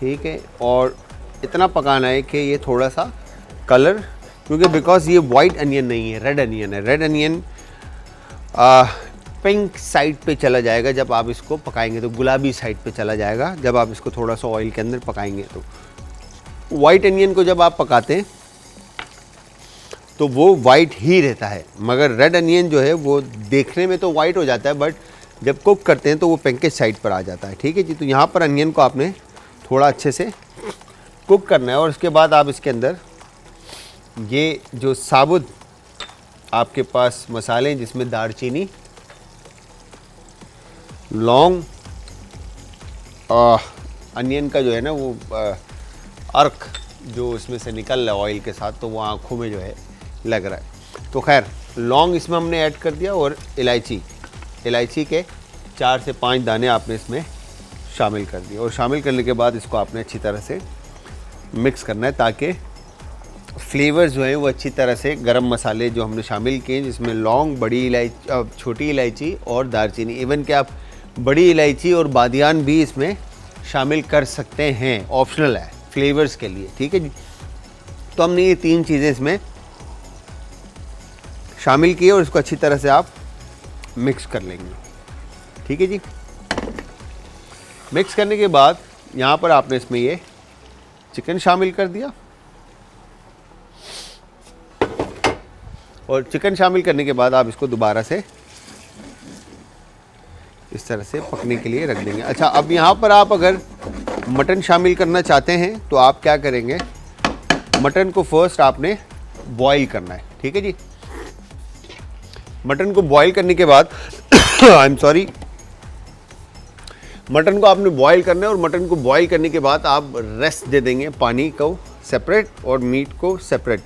ठीक है, और इतना पकाना है कि ये थोड़ा सा कलर, क्योंकि बिकॉज ये वाइट अनियन नहीं है, रेड अनियन है। रेड अनियन पिंक साइड पे चला जाएगा जब आप इसको पकाएंगे, तो गुलाबी साइड पे चला जाएगा जब आप इसको थोड़ा सा ऑयल के अंदर पकाएंगे। तो वाइट अनियन को जब आप पकाते हैं तो वो वाइट ही रहता है, मगर रेड अनियन जो है वो देखने में तो वाइट हो जाता है, बट जब कुक करते हैं तो वो पिंकिश साइड पर आ जाता है। ठीक है जी, तो यहाँ पर अनियन को आपने थोड़ा अच्छे से कुक करना है, और उसके बाद आप इसके अंदर ये जो साबुत आपके पास मसाले हैं, जिसमें दालचीनी, लौंग, अनियन का जो है ना वो अर्क जो इसमें से निकल रहा है ऑयल के साथ, तो वो आँखों में जो है लग रहा है। तो खैर लौंग इसमें हमने ऐड कर दिया, और इलायची के 4 से 5 दाने आपने इसमें शामिल कर दिए, और शामिल करने के बाद इसको आपने अच्छी तरह से मिक्स करना है ताकि फ्लेवर्स जो है वो अच्छी तरह से, गरम मसाले जो हमने शामिल किए जिसमें लौंग, बड़ी इलायची, छोटी इलायची और दालचीनी, इवन कि आप बड़ी इलायची और बादियान भी इसमें शामिल कर सकते हैं, ऑप्शनल है फ्लेवर्स के लिए। ठीक है जी, तो हमने ये 3 चीज़ें इसमें शामिल किए और इसको अच्छी तरह से आप मिक्स कर लेंगे। ठीक है जी। मिक्स करने के बाद यहाँ पर आपने इसमें ये चिकन शामिल कर दिया और चिकन शामिल करने के बाद आप इसको दोबारा से इस तरह से पकने के लिए रख देंगे। अच्छा, अब यहाँ पर आप अगर मटन शामिल करना चाहते हैं तो आप क्या करेंगे, मटन को फर्स्ट आपने बॉईल करना है। ठीक है जी। मटन को बॉईल करने के बाद आई एम सॉरी, मटन को आपने बॉईल करना है और मटन को बॉईल करने के बाद आप रेस्ट दे देंगे, पानी को सेपरेट और मीट को सेपरेट।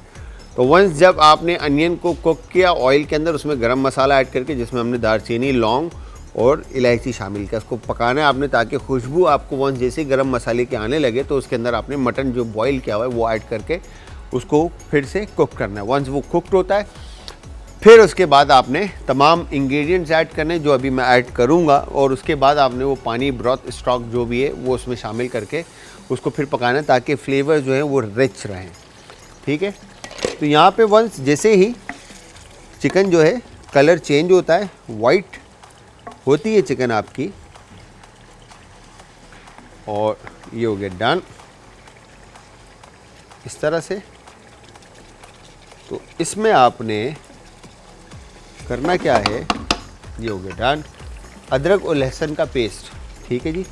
तो वंस जब आपने अनियन को कुक किया ऑयल के अंदर, उसमें गरम मसाला ऐड करके जिसमें हमने दालचीनी, लौंग और इलायची शामिल किया, उसको पकाना है आपने ताकि खुशबू आपको वंस जैसे गरम मसाले के आने लगे तो उसके अंदर आपने मटन जो बॉईल किया हुआ है वो ऐड करके उसको फिर से कुक करना है। वंस वो कुकड होता है फिर उसके बाद आपने तमाम इंग्रेडिएंट्स ऐड करने जो अभी मैं ऐड करूँगा और उसके बाद आपने वो पानी, ब्रॉथ, स्टॉक जो भी है वो उसमें शामिल करके उसको फिर पकाना है ताकि फ्लेवर जो है वो रिच रहें। ठीक है। तो यहाँ पे वंस जैसे ही चिकन जो है कलर चेंज होता है, वाइट होती है चिकन आपकी, और ये हो गया डन इस तरह से। तो इसमें आपने करना क्या है, ये हो गया डन, अदरक और लहसुन का पेस्ट। ठीक है जी,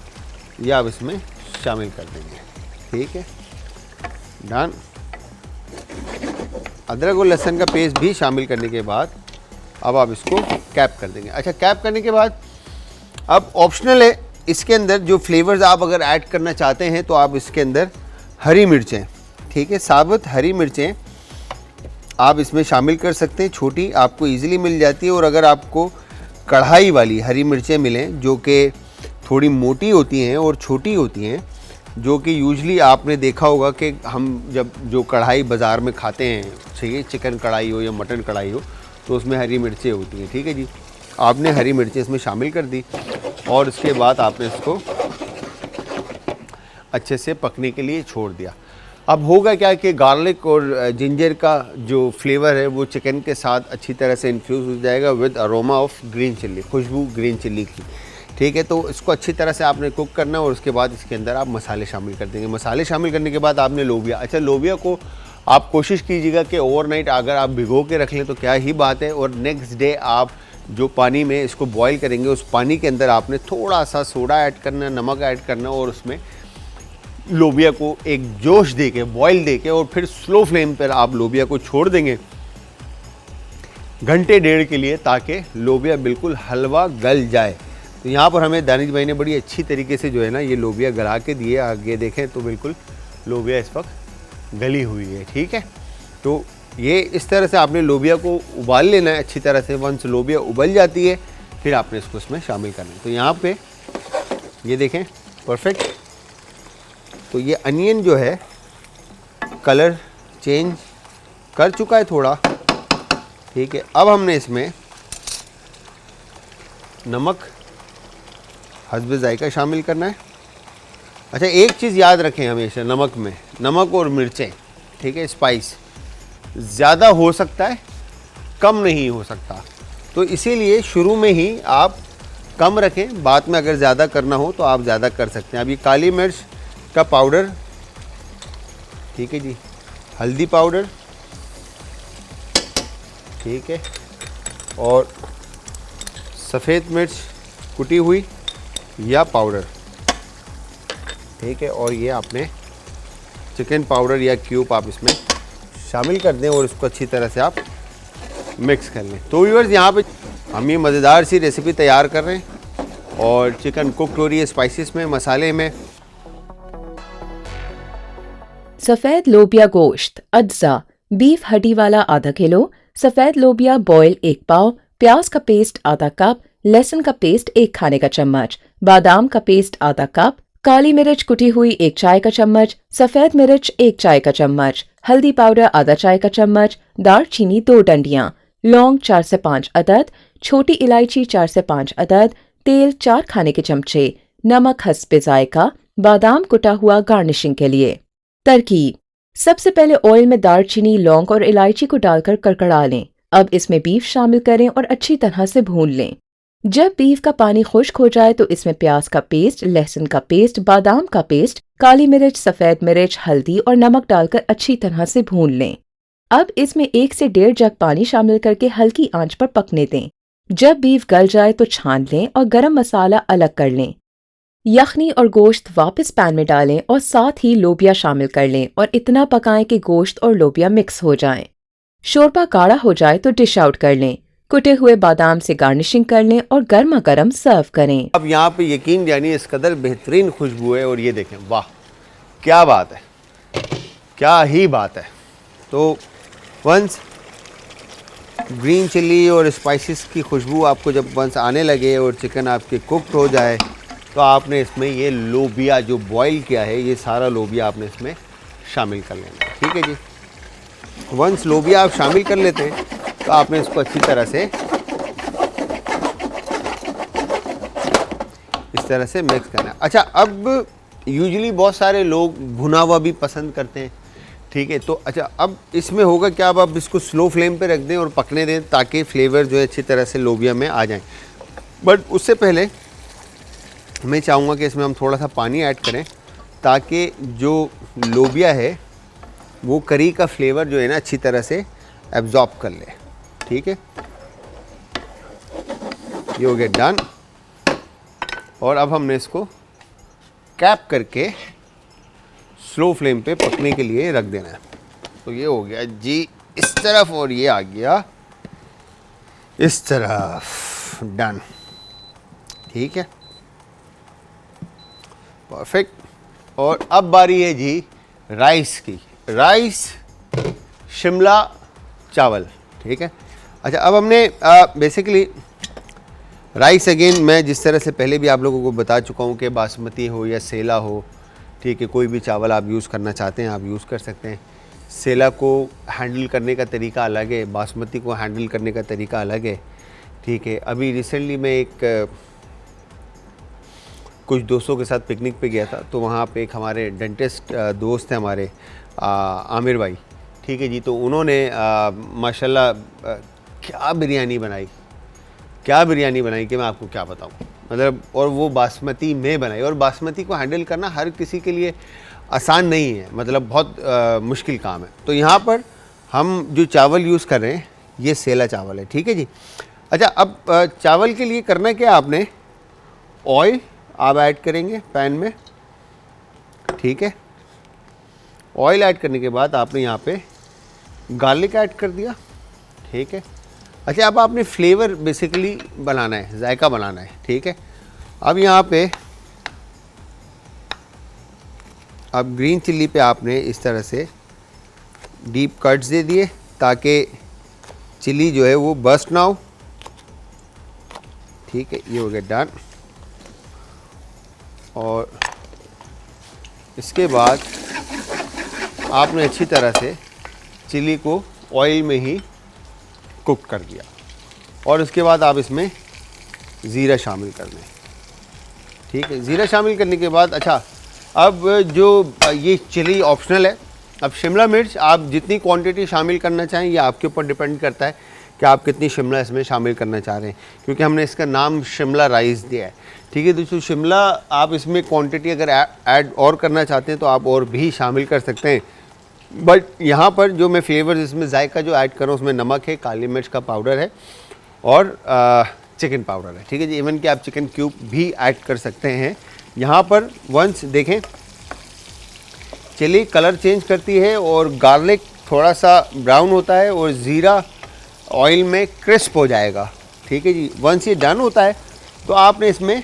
ये आप इसमें शामिल कर देंगे। ठीक है, डन। अदरक और लहसुन का पेस्ट भी शामिल करने के बाद अब आप इसको कैप कर देंगे। अच्छा, कैप करने के बाद अब ऑप्शनल है, इसके अंदर जो फ्लेवर्स आप अगर ऐड करना चाहते हैं तो आप इसके अंदर हरी मिर्चें, ठीक है, साबुत हरी मिर्चें आप इसमें शामिल कर सकते हैं। छोटी आपको इजीली मिल जाती है, और अगर आपको कढ़ाई वाली हरी मिर्चें मिलें जो कि थोड़ी मोटी होती हैं और छोटी होती हैं, जो कि यूजली आपने देखा होगा कि हम जब जो कढ़ाई बाज़ार में खाते हैं, चाहिए चिकन कढ़ाई हो या मटन कढ़ाई हो, तो उसमें हरी मिर्चें होती हैं। ठीक है जी, आपने हरी मिर्चें इसमें शामिल कर दी और उसके बाद आपने इसको अच्छे से पकने के लिए छोड़ दिया। अब होगा क्या कि गार्लिक और जिंजर का जो फ्लेवर है वो चिकन के साथ अच्छी तरह से इन्फ्यूज़ हो जाएगा with aroma of green chilli, खुशबू ग्रीन चिल्ली की। ठीक है, तो इसको अच्छी तरह से आपने कुक करना है और उसके बाद इसके अंदर आप मसाले शामिल कर देंगे। मसाले शामिल करने के बाद आपने लोबिया, अच्छा लोबिया को आप कोशिश कीजिएगा कि ओवरनाइट अगर आप भिगो के रख लें तो क्या ही बात है, और नेक्स्ट डे आप जो पानी में इसको बॉईल करेंगे उस पानी के अंदर आपने थोड़ा सा सोडा ऐड करना, नमक ऐड करना और उसमें लोबिया को एक जोश दे के, बॉयल दे के, और फिर स्लो फ्लेम पर आप लोबिया को छोड़ देंगे घंटे डेढ़ के लिए, ताकि लोबिया बिल्कुल हलवा गल जाए। तो यहाँ पर हमें दानिश भाई ने बड़ी अच्छी तरीके से जो है ना ये लोबिया गला के दिए। आगे देखें तो बिल्कुल लोबिया इस वक्त गली हुई है। ठीक है, तो ये इस तरह से आपने लोबिया को उबाल लेना है अच्छी तरह से। वंस लोबिया उबल जाती है फिर आपने इसको इसमें शामिल करना है। तो यहाँ पे ये देखें परफेक्ट। तो ये अनियन जो है कलर चेंज कर चुका है थोड़ा। ठीक है, अब हमने इसमें नमक हस्बे जायका शामिल करना है। अच्छा, एक चीज़ याद रखें हमेशा नमक में, नमक और मिर्चें, ठीक है, स्पाइस ज़्यादा हो सकता है, कम नहीं हो सकता। तो इसीलिए शुरू में ही आप कम रखें, बाद में अगर ज़्यादा करना हो तो आप ज़्यादा कर सकते हैं। अभी काली मिर्च का पाउडर, ठीक है जी, हल्दी पाउडर, ठीक है, और सफ़ेद मिर्च कुटी हुई या पाउडर, ठीक है, और ये आपने चिकन पाउडर या क्यूब आप इसमें शामिल कर दें और इसको अच्छी तरह से आप मिक्स कर लें। तो व्यूअर्स, यहाँ पे हम ये मज़ेदार सी रेसिपी तैयार कर रहे हैं और चिकन कुक हो रही है स्पाइसेस में, मसाले में। सफ़ेद लोबिया गोश्त अज्जा बीफ हड्डी वाला आधा किलो, सफ़ेद लोबिया बॉयल 1 पाव, प्याज का पेस्ट आधा कप, लहसुन का पेस्ट 1 खाने का चम्मच, बादाम का पेस्ट आधा कप, काली मिर्च कुटी हुई 1 चाय का चम्मच, सफ़ेद मिर्च 1 चाय का चम्मच, हल्दी पाउडर आधा चाय का चम्मच, दालचीनी 2 डंडियाँ, लौंग 4 से 5 अदद, छोटी इलायची 4 से 5 अदद, तेल 4 खाने के चमचे, नमक हस्बे जायका, बादाम कुटा हुआ गार्निशिंग के लिए। तरकीब: सबसे पहले ऑयल में दालचीनी, लौंग और इलायची को डालकर कड़कड़ा लें। अब इसमें बीफ शामिल करें और अच्छी तरह से भून लें। जब बीफ का पानी खुश्क हो जाए तो इसमें प्याज का पेस्ट, लहसुन का पेस्ट, बादाम का पेस्ट, काली मिर्च, सफ़ेद मिर्च, हल्दी और नमक डालकर अच्छी तरह से भून लें। अब इसमें 1 से 1.5 जग पानी शामिल करके हल्की आंच पर पकने दें। जब बीफ गल जाए तो छान लें और गरम मसाला अलग कर लें। यखनी और गोश्त वापस पैन में डालें और साथ ही लोबिया शामिल कर लें और इतना पकाएं कि गोश्त और लोबिया मिक्स हो जाएं। शोरबा गाढ़ा हो जाए तो डिश आउट कर लें। कुटे हुए बादाम से गार्निशिंग कर लें और गर्मा गर्म सर्व करें। अब यहाँ पे यकीन जानिए इस कदर बेहतरीन खुशबू है और ये देखें, वाह क्या बात है, क्या ही बात है। तो वंस ग्रीन चिली और स्पाइसेस की खुशबू आपको जब वंस आने लगे और चिकन आपके कुकड हो जाए तो आपने इसमें ये लोबिया जो बॉईल किया है, ये सारा लोबिया आपने इसमें शामिल कर लेना है। ठीक है जी। वंस लोबिया आप शामिल कर लेते हैं तो आपने इसको अच्छी तरह से इस तरह से मिक्स करना है। अच्छा, अब यूजुअली बहुत सारे लोग भुना हुआ भी पसंद करते हैं। ठीक है, तो अच्छा अब इसमें होगा क्या, अब आप इसको स्लो फ्लेम पे रख दें और पकने दें ताकि फ्लेवर जो है अच्छी तरह से लोबिया में आ जाए। बट उससे पहले मैं चाहूँगा कि इसमें हम थोड़ा सा पानी ऐड करें ताकि जो लोबिया है वो करी का फ्लेवर जो है ना अच्छी तरह से एब्जॉर्ब कर ले। ठीक है, ये हो गया डन। और अब हमने इसको कैप करके स्लो फ्लेम पे पकने के लिए रख देना है। तो ये हो गया जी इस तरफ और ये आ गया इस तरफ, डन। ठीक है, परफेक्ट। और अब बारी है जी राइस की, राइस शिमला चावल। ठीक है, अच्छा अब हमने बेसिकली राइस अगेन मैं जिस तरह से पहले भी आप लोगों को बता चुका हूँ कि बासमती हो या सेला हो, ठीक है, कोई भी चावल आप यूज़ करना चाहते हैं आप यूज़ कर सकते हैं। सेला को हैंडल करने का तरीका अलग है, बासमती को हैंडल करने का तरीका अलग है। ठीक है, अभी रिसेंटली मैं एक कुछ दोस्तों के साथ पिकनिक पे गया था, तो वहाँ पे एक हमारे डेंटिस्ट दोस्त हैं हमारे आमिर भाई। ठीक है जी, तो उन्होंने माशाल्लाह क्या बिरयानी बनाई कि मैं आपको क्या बताऊं, मतलब, और वो बासमती में बनाई। और बासमती को हैंडल करना हर किसी के लिए आसान नहीं है, मतलब बहुत मुश्किल काम है। तो यहाँ पर हम जो चावल यूज़ कर रहे हैं ये सेला चावल है। ठीक है जी। अच्छा, अब चावल के लिए करना क्या, आपने ऑयल आप ऐड करेंगे पैन में। ठीक है, ऑयल ऐड करने के बाद आपने यहाँ पे गार्लिक ऐड कर दिया। ठीक है, अच्छा अब आपने फ्लेवर बेसिकली बनाना है, जायका बनाना है। ठीक है, अब यहाँ पे अब ग्रीन चिल्ली पे आपने इस तरह से डीप कट्स दे दिए ताकि चिल्ली जो है वो बस्ट ना हो। ठीक है, ये हो गया डन। और इसके बाद आपने अच्छी तरह से चिली को ऑयल में ही कुक कर दिया और उसके बाद आप इसमें ज़ीरा शामिल कर लें। ठीक है, ज़ीरा शामिल करने के बाद अच्छा अब जो ये चिली ऑप्शनल है। अब शिमला मिर्च आप जितनी क्वांटिटी शामिल करना चाहें ये आपके ऊपर डिपेंड करता है कि आप कितनी शिमला इसमें शामिल करना चाह रहे हैं, क्योंकि हमने इसका नाम शिमला राइस दिया है। ठीक है, दोस्तों शिमला आप इसमें क्वांटिटी अगर ऐड और करना चाहते हैं तो आप और भी शामिल कर सकते हैं। बट यहाँ पर जो मैं फ्लेवर इसमें जायका जो ऐड कर रहा हूँ उसमें नमक है, काली मिर्च का पाउडर है और चिकन पाउडर है। ठीक है जी, इवन कि आप चिकन क्यूब भी ऐड कर सकते हैं। यहाँ पर वंस देखें चिली कलर चेंज करती है और गार्लिक थोड़ा सा ब्राउन होता है और ज़ीरा ऑयल में क्रिस्प हो जाएगा। ठीक है जी, वंस ये डन होता है तो आपने इसमें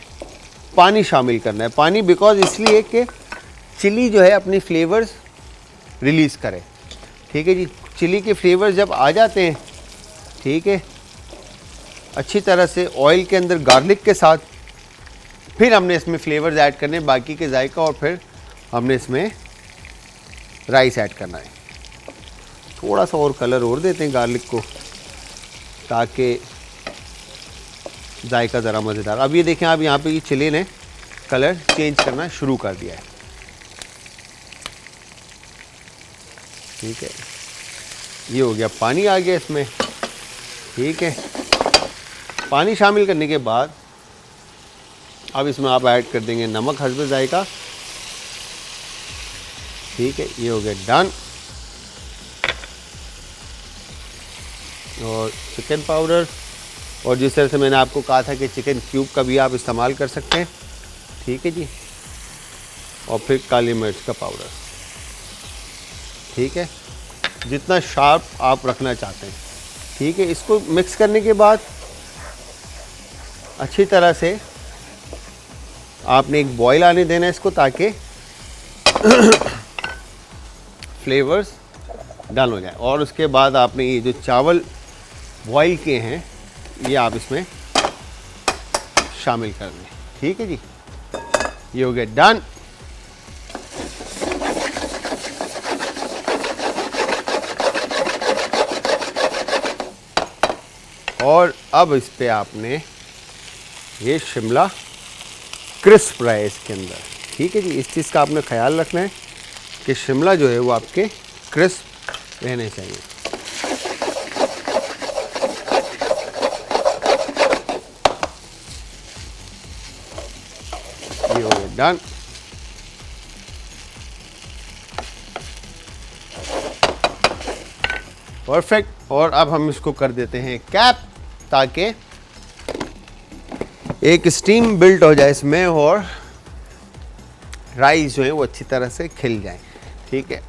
पानी शामिल करना है। पानी बिकॉज इसलिए कि चिली जो है अपनी फ्लेवर्स रिलीज़ करे। ठीक है जी, चिली के फ्लेवर जब आ जाते हैं, ठीक है, अच्छी तरह से ऑयल के अंदर गार्लिक के साथ, फिर हमने इसमें फ्लेवर्स ऐड करने बाकी के जायका और फिर हमने इसमें राइस ऐड करना है। थोड़ा सा और कलर और देते हैं गार्लिक को ताकि जायका ज़रा मज़ेदार। अब ये देखें आप यहाँ पे ये चिली ने कलर चेंज करना शुरू कर दिया है। ठीक है, ये हो गया, पानी आ गया इसमें। ठीक है। पानी शामिल करने के बाद अब इसमें आप ऐड कर देंगे नमक हस्ब जायका। ठीक है, ये हो गया डन। और चिकन पाउडर, और जिस तरह से मैंने आपको कहा था कि चिकन क्यूब का भी आप इस्तेमाल कर सकते हैं। ठीक है जी। और फिर काली मिर्च का पाउडर। ठीक है, जितना शार्प आप रखना चाहते हैं। ठीक है, इसको मिक्स करने के बाद अच्छी तरह से आपने एक बॉईल आने देना है इसको, ताकि फ्लेवर्स डन हो जाए। और उसके बाद आपने ये जो चावल बॉईल किए हैं ये आप इसमें शामिल कर दें। ठीक है जी, ये हो गया डन। और अब इस पे आपने ये शिमला क्रिस्प रहा है इसके अंदर। ठीक है जी, इस चीज़ का आपने ख्याल रखना है कि शिमला जो है वो आपके क्रिस्प रहने चाहिए। ये हो गया डन। परफेक्ट। और अब हम इसको कर देते हैं कैप, ताकि एक स्टीम बिल्ट हो जाए इसमें और राइस जो है वो अच्छी तरह से खिल जाए। ठीक है,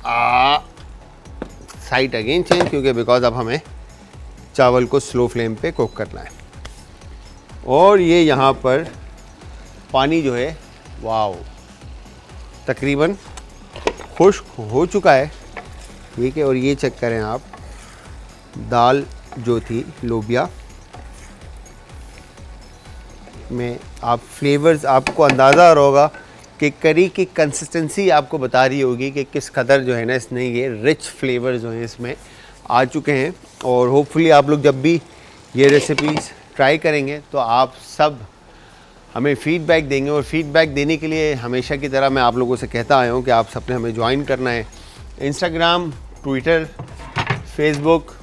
साइड अगेन चेंज, क्योंकि बिकॉज अब हमें चावल को स्लो फ्लेम पे कुक करना है। और ये यहाँ पर पानी जो है वाओ तकरीबन खुश्क हो चुका है। ठीक है, और ये चेक करें आप, दाल जो थी लोबिया में आप फ्लेवर्स, आपको अंदाज़ा होगा कि करी की कंसिस्टेंसी आपको बता रही होगी कि किस कदर जो है ना इसने ये रिच फ्लेवर जो हैं इसमें आ चुके हैं। और होपफुली आप लोग जब भी ये रेसिपीज़ ट्राई करेंगे तो आप सब हमें फ़ीडबैक देंगे। और फ़ीडबैक देने के लिए हमेशा की तरह मैं आप लोगों से कहता आया हूँ कि आप सबने हमें ज्वाइन करना है। इंस्टाग्राम, ट्विटर, फेसबुक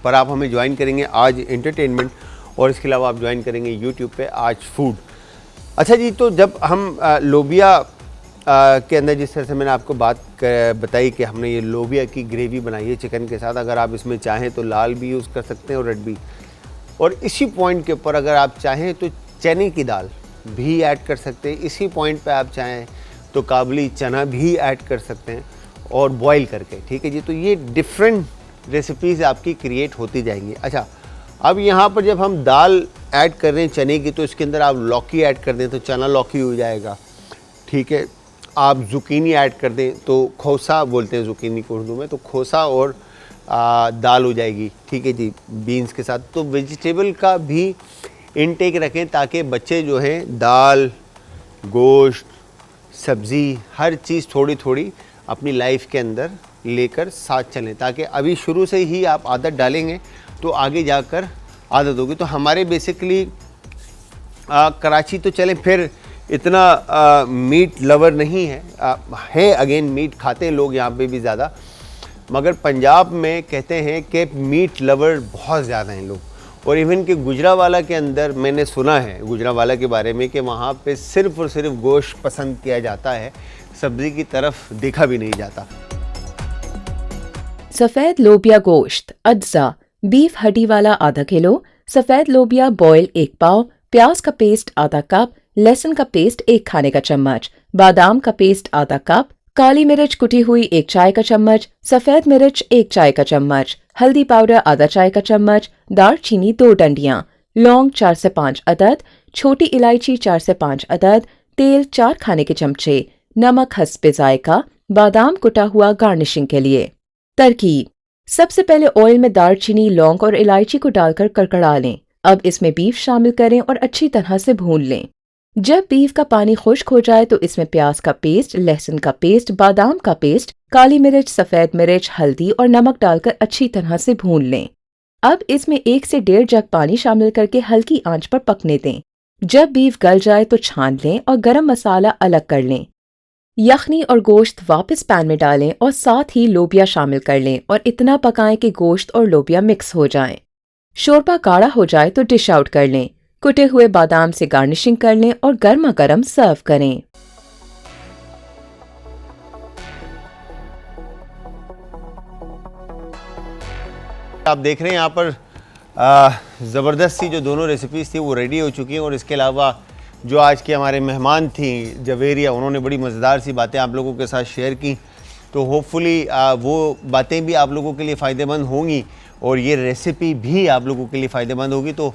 पर आप हमें ज्वाइन करेंगे आज एंटरटेनमेंट, और इसके अलावा आप ज्वाइन करेंगे यूट्यूब पे आज फूड। अच्छा जी, तो जब हम लोबिया के अंदर जिस तरह से मैंने आपको बात बताई कि हमने ये लोबिया की ग्रेवी बनाई है चिकन के साथ, अगर आप इसमें चाहें तो लाल भी यूज़ कर सकते हैं और रेड भी। और इसी पॉइंट के ऊपर अगर आप चाहें तो चने की दाल भी ऐड कर सकते हैं। इसी पॉइंट पे आप चाहें तो काबुली चना भी ऐड कर सकते हैं और बॉईल करके। ठीक है जी, तो ये डिफरेंट रेसिपीज़ आपकी क्रिएट होती जाएंगी। अच्छा, अब यहाँ पर जब हम दाल ऐड कर रहे हैं चने की, तो इसके अंदर आप लौकी ऐड कर दें तो चना लौकी हो जाएगा। ठीक है, आप ज़ुकीनी ऐड कर दें तो खोसा बोलते हैं ज़ुकीनी को उर्दू में, तो खोसा और दाल हो जाएगी। ठीक है जी, बीन्स के साथ। तो वेजिटेबल का भी इनटेक रखें ताकि बच्चे जो हैं दाल, गोश्त, सब्ज़ी, हर चीज़ थोड़ी थोड़ी अपनी लाइफ के अंदर लेकर साथ चलें, ताकि अभी शुरू से ही आप आदत डालेंगे तो आगे जाकर आदत होगी। तो हमारे बेसिकली कराची तो चलें, फिर इतना मीट लवर नहीं है अगेन मीट खाते हैं लोग यहाँ पे भी ज़्यादा, मगर पंजाब में कहते हैं कि मीट लवर बहुत ज़्यादा हैं लोग। और इवन कि गुजरावाला के अंदर मैंने सुना है गुजरावाला के बारे में कि वहाँ पे सिर्फ़ और सिर्फ गोश्त पसंद किया जाता है, सब्ज़ी की तरफ देखा भी नहीं जाता। सफ़ेद लोबिया गोश्त अज्जा, बीफ हड्डी वाला आधा किलो, सफ़ेद लोबिया बॉयल 1 पाव, प्याज का पेस्ट आधा कप, लहसुन का पेस्ट 1 खाने का चम्मच, बादाम का पेस्ट आधा कप, काली मिर्च कुटी हुई 1 चाय का चम्मच, सफ़ेद मिर्च 1 चाय का चम्मच, हल्दी पाउडर आधा चाय का चम्मच, दालचीनी 2 डंडियाँ, लौंग 4 से 5 अदद, छोटी इलायची 4 से 5 अदद, तेल 4 खाने के चमचे, नमक हस्बे जायका, बादाम कुटा हुआ गार्निशिंग के लिए। तरकीब: सबसे पहले ऑयल में दालचीनी, लौंग और इलायची को डालकर कड़कड़ा लें। अब इसमें बीफ शामिल करें और अच्छी तरह से भून लें। जब बीफ का पानी खुश्क हो जाए तो इसमें प्याज का पेस्ट, लहसुन का पेस्ट, बादाम का पेस्ट, काली मिर्च, सफ़ेद मिर्च, हल्दी और नमक डालकर अच्छी तरह से भून लें। अब इसमें 1 से 1.5 जग पानी शामिल करके हल्की आंच पर पकने दें। जब बीफ गल जाए तो छान लें और गरम मसाला अलग कर लें। यखनी और गोश्त वापस पैन में डालें और साथ ही लोबिया शामिल कर लें और इतना पकाएं कि गोश्त और लोबिया मिक्स हो जाएं। शोरबा गाढ़ा हो जाए तो डिश आउट कर लें। कुटे हुए बादाम से गार्निशिंग कर लें और गर्मा गर्म सर्व करें। आप देख रहे हैं यहाँ पर ज़बरदस्त सी जो दोनों रेसिपीज़ थी वो रेडी हो चुकी हैं। और इसके अलावा जो आज के हमारे मेहमान थी जवेरिया, उन्होंने बड़ी मज़ेदार सी बातें आप लोगों के साथ शेयर की। तो होपफुली वो बातें भी आप लोगों के लिए फ़ायदेमंद होंगी और ये रेसिपी भी आप लोगों के लिए फ़ायदेमंद होगी। तो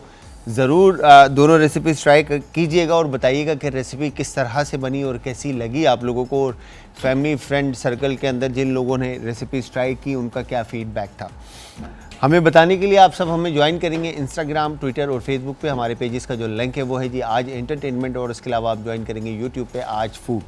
ज़रूर दोनों रेसिपीज़ ट्राई कीजिएगा और बताइएगा कि रेसिपी किस तरह से बनी और कैसी लगी आप लोगों को, और फैमिली फ्रेंड सर्कल के अंदर जिन लोगों ने रेसिपीज़ ट्राई की उनका क्या फ़ीडबैक था। हमें बताने के लिए आप सब हमें ज्वाइन करेंगे इंस्टाग्राम, ट्विटर और फेसबुक पे। हमारे पेजेस का जो लिंक है वो है जी आज एंटरटेनमेंट, और इसके अलावा आप ज्वाइन करेंगे यूट्यूब पे आज फूड।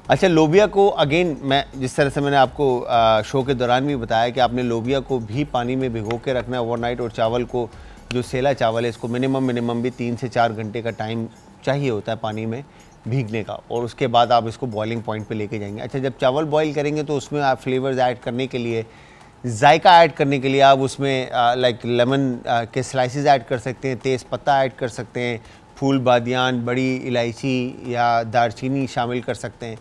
अच्छा, लोबिया को अगेन मैं जिस तरह से मैंने आपको शो के दौरान भी बताया कि आपने लोबिया को भी पानी में भिगो के रखना है ओवरनाइट, और चावल को जो सेला चावल है इसको मिनिमम भी 3 से 4 घंटे का टाइम चाहिए होता है पानी में भीगने का, और उसके बाद आप इसको बॉइलिंग पॉइंट पे लेके जाएंगे। अच्छा, जब चावल बॉईल करेंगे तो उसमें आप फ्लेवर्स ऐड करने के लिए, जायका ऐड करने के लिए आप उसमें लाइक लेमन के स्लाइसेस ऐड कर सकते हैं, तेज़ पत्ता ऐड कर सकते हैं, फूल बादियान, बड़ी इलायची या दारचीनी शामिल कर सकते हैं।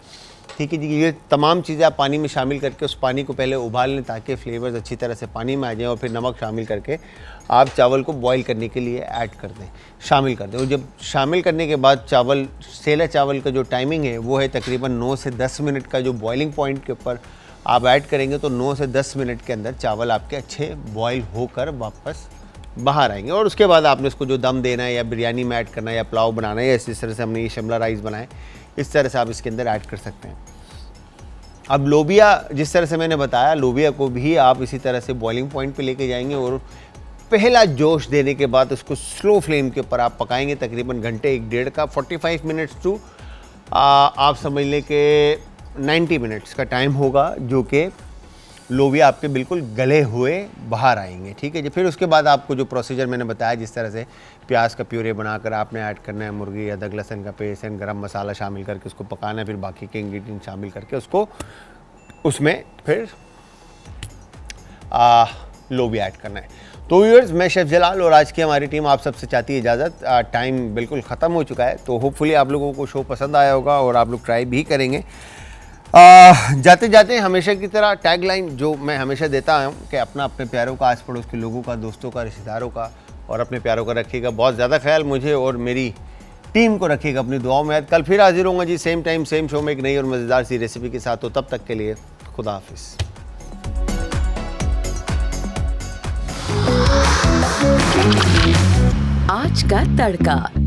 ठीक है जी, ये तमाम चीज़ें आप पानी में शामिल करके उस पानी को पहले उबाल लें ताकि फ्लेवर्स अच्छी तरह से पानी में आ जाएं, और फिर नमक शामिल करके आप चावल को बॉईल करने के लिए ऐड कर दें, शामिल कर दें। और जब शामिल करने के बाद चावल, सेला चावल का जो टाइमिंग है वो है तकरीबन 9 से 10 मिनट का, जो बॉइलिंग पॉइंट के ऊपर आप ऐड करेंगे तो 9 से 10 मिनट के अंदर चावल आपके अच्छे बॉईल होकर वापस बाहर आएंगे। और उसके बाद आपने इसको जो दम देना है या बिरयानी में ऐड करना है या पुलाव बनाना है, या इस तरह से हमने ये शिमला राइस बनाए, इस तरह से आप इसके अंदर ऐड कर सकते हैं। अब लोबिया, जिस तरह से मैंने बताया, लोबिया को भी आप इसी तरह से बॉइलिंग पॉइंट पे लेके जाएंगे और पहला जोश देने के बाद उसको स्लो फ्लेम के ऊपर आप पकाएंगे तकरीबन घंटे 1-1.5 का, 45 मिनट्स टू आप समझ लें कि 90 मिनट्स का टाइम होगा, जो कि लोबिया आपके बिल्कुल गले हुए बाहर आएंगे। ठीक है जी। फिर उसके बाद आपको जो प्रोसीजर मैंने बताया, जिस तरह से प्याज का प्यूरे बनाकर आपने ऐड करना है, मुर्गी अदरक लहसुन का पेस्ट एंड गरम मसाला शामिल करके उसको पकाना है, फिर बाकी के इंग्रेडिएंट शामिल करके उसको उसमें फिर लोबिया ऐड करना है। तो व्यूअर्स, मैं शेफ जलाल और आज की हमारी टीम आप सबसे चाहती है इजाज़त। टाइम बिल्कुल ख़त्म हो चुका है, तो होपफुली आप लोगों को शो पसंद आया होगा और आप लोग ट्राई भी करेंगे। जाते जाते हमेशा की तरह टैगलाइन जो मैं हमेशा देता हूँ कि अपना अपने प्यारों का, आस पड़ोस के लोगों का, दोस्तों का, रिश्तेदारों का और अपने प्यारों का रखिएगा बहुत ज़्यादा ख्याल। मुझे और मेरी टीम को रखिएगा अपनी दुआओं में याद। कल फिर हाजिर होंगे जी, सेम टाइम सेम शो में एक नई और मज़ेदार सी रेसिपी के साथ। तो तब तक के लिए खुदा हाफिज़। आज का तड़का।